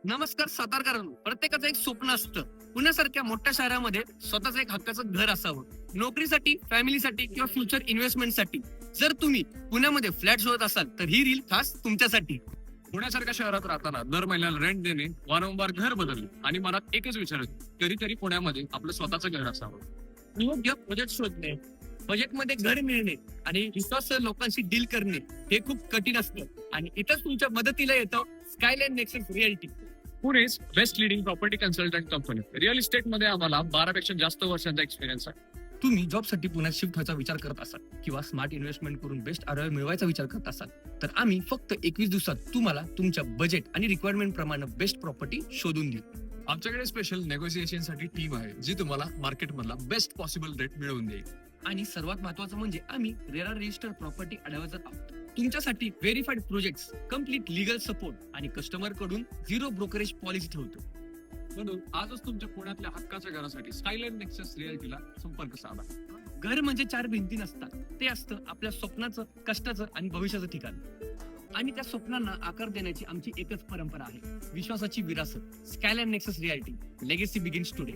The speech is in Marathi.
नमस्कार सातारकरांनो, प्रत्येकाचं एक स्वप्न असतं. पुण्यासारख्या मोठ्या शहरामध्ये स्वतःचं एक हक्काचं घर असावं. नोकरीसाठी, फॅमिलीसाठी किंवा फ्युचर इन्व्हेस्टमेंटसाठी. जर तुम्ही पुण्यामध्ये फ्लॅट शोधत असाल तर ही रील खास तुमच्यासाठी. पुण्यासारख्या शहरात राहताना दर महिन्याला रेंट देणे, वारंवार घर बदलणे आणि मनात एकच विचार येतो, कधीतरी पुण्यामध्ये आपलं स्वतःचं घर असावं. योग्य बजेट शोधणे, बजेटमध्ये घर मिळणे आणि विश्वास लोकांशी डील करणे हे खूप कठीण असतं. आणि इथंच तुमच्या मदतीला येतं स्कायलाईन नेक्सस रिअल्टी. पुणेच best leading property consultant company. Real estate मध्ये आम्हाला 12 पेक्षा जास्त वर्षांचा एक्सपिरियन्स आहे. तुम्ही जॉबसाठी पुण्यात शिफ्ट व्हायचा विचार करत असाल किंवा स्मार्ट इन्व्हेस्टमेंट करून बेस्ट आरओआय मिळवायचा विचार करत असाल तर आम्ही फक्त 21 दिवसात तुम्हाला तुमच्या बजेट आणि रिक्वायरमेंट प्रमाणे बेस्ट प्रॉपर्टी शोधून देऊ. आमच्याकडे स्पेशल नेगोसिएशन साठी टीम आहे, जी तुम्हाला मार्केटमधला बेस्ट पॉसिबल रेट मिळवून देईल. आणि सर्वात महत्त्वाचं म्हणजे आम्ही रेरा रजिस्टर प्रॉपर्टी ॲडवायझर आहोत. तुमच्यासाठी verified projects, complete legal support आणि कस्टमर कडून झिरो ब्रोकरेज पॉलिसी ठेवतो. म्हणून आजच तुमच्या पुण्यातल्या हक्काच्या घरासाठी स्कायलाईन नेक्सस रिअल्टीला संपर्क साधा. घर म्हणजे 4 भिंती नसतात, ते असतं आपल्या स्वप्नाचं, कष्टाचं आणि भविष्याचं ठिकाण. आणि त्या स्वप्नांना आकार देण्याची आमची एकच परंपरा आहे, विश्वासाची विरासत. Skyline Nexus realty, legacy begins today.